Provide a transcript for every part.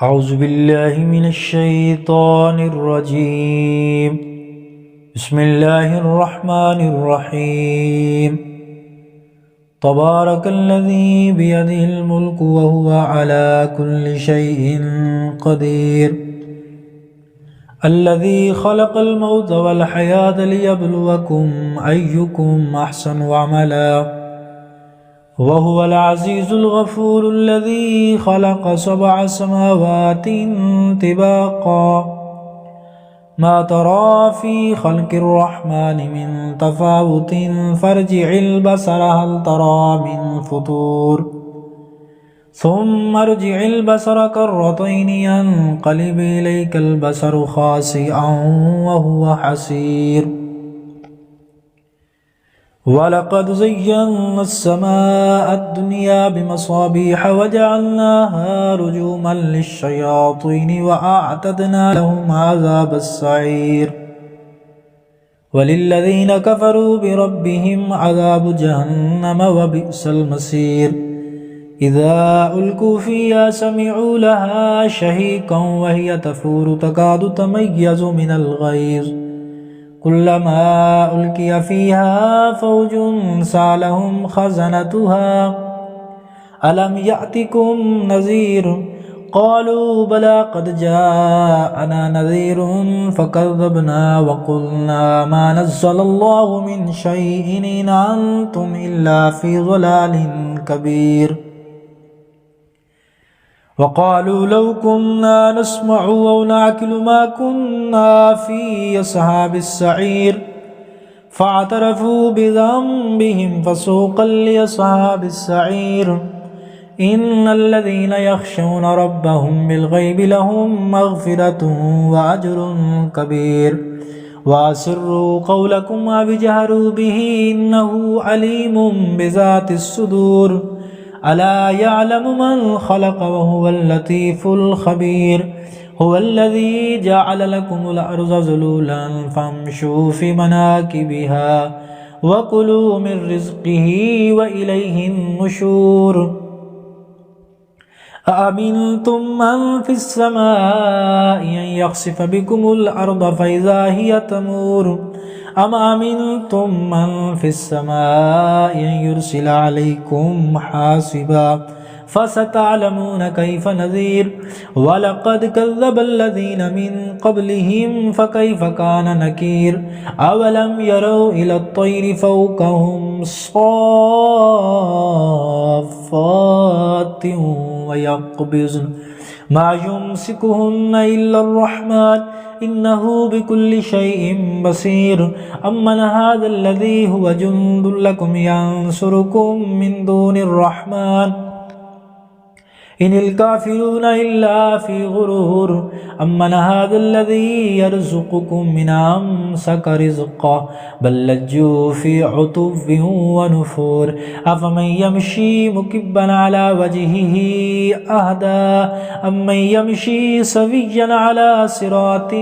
أعوذ بالله من الشيطان الرجيم بسم الله الرحمن الرحيم تبارك الذي بيده الملك وهو على كل شيء قدير الذي خلق الموت والحياة ليبلوكم أيكم أحسن عملا وهو العزيز الغفور الذي خلق 7 سماوات طباقا ما ترى في خلق الرحمن من تفاوت فارجع البصر هل ترى من فطور ثم ارجع البصر كرتين ينقلب إليك البصر خاسئا وهو حسير ولقد زينا السماء الدنيا بمصابيح وجعلناها رجوما للشياطين وأعتدنا لهم عذاب السعير وللذين كفروا بربهم عذاب جهنم وبئس المصير إذا ألقوا فيها سمعوا لها شهيقا وهي تفور تكاد تميز من الغيظ كلما ألقي فيها فوج سألهم خزنتها ألم يأتكم نذير قالوا بلى قد جاءنا نذير فكذبنا وقلنا ما نزل الله من شيء إن أنتم إلا في ضلال كبير وقالوا لو كنا نسمع أو نعقل ما كنا في أصحاب السعير فاعترفوا بذنبهم فسوقا لأصحاب السعير إن الذين يخشون ربهم بالغيب لهم مغفرة وأجر كبير وأسروا قولكم أو اجهروا به إنه عليم بذات الصدور ألا يعلم من خلق وهو اللطيف الخبير هو الذي جعل لكم الأرض ذلولا فامشوا في مناكبها وكلوا من رزقه وإليه النشور أأمنتم من في السماء أن يخسف بكم الأرض فإذا هي تمور أم أمنتم من في السماء أن يرسل عليكم حاصبا فستعلمون كيف نذير ولقد كذب الذين من قبلهم فكيف كان نكير أولم يروا إلى الطير فوقهم صافات ويقبضن ما يمسكهن إلا الرحمن إنه بكل شيء بصير أمن هذا الذي هو جند لكم ينصركم من دون الرحمن إن الكافرون إلا في غرور أمن هذا الذي يرزقكم من أمسك رزقه بل لجوا في عتو ونفور أفمن يمشي مكبا على وجهه أهدى أمن يمشي سويا على صراط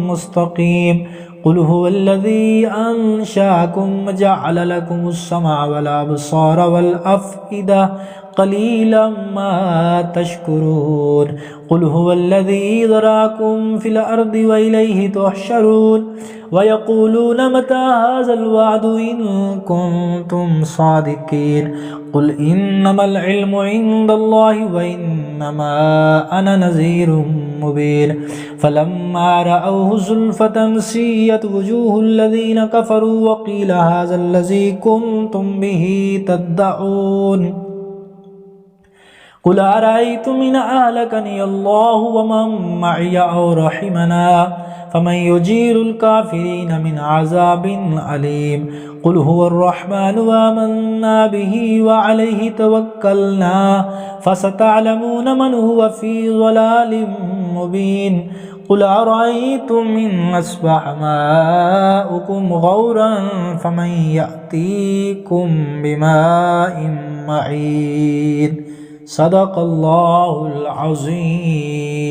مستقيم قل هو الذي أنشأكم وجعل لكم السمع والأبصار والأفئدة قليلا ما تشكرون قل هو الذي ذراكم في الأرض وإليه تحشرون ويقولون متى هذا الوعد إن كنتم صادقين قل إنما العلم عند الله وإنما أنا نذير مبين فلما رأوه زلفة سيئت وجوه الذين كفروا وقيل هذا الذي كنتم به تدعون قل أرأيتم إن أهلكني الله ومن معي أو رحمنا فمن يجير الكافرين من عذاب أليم قل هو الرحمن وآمنا به وعليه توكلنا فستعلمون من هو في ضلال مبين قل أرأيتم إن أصبح ماؤكم غورا فمن يأتيكم بماء معين صدق الله العظيم.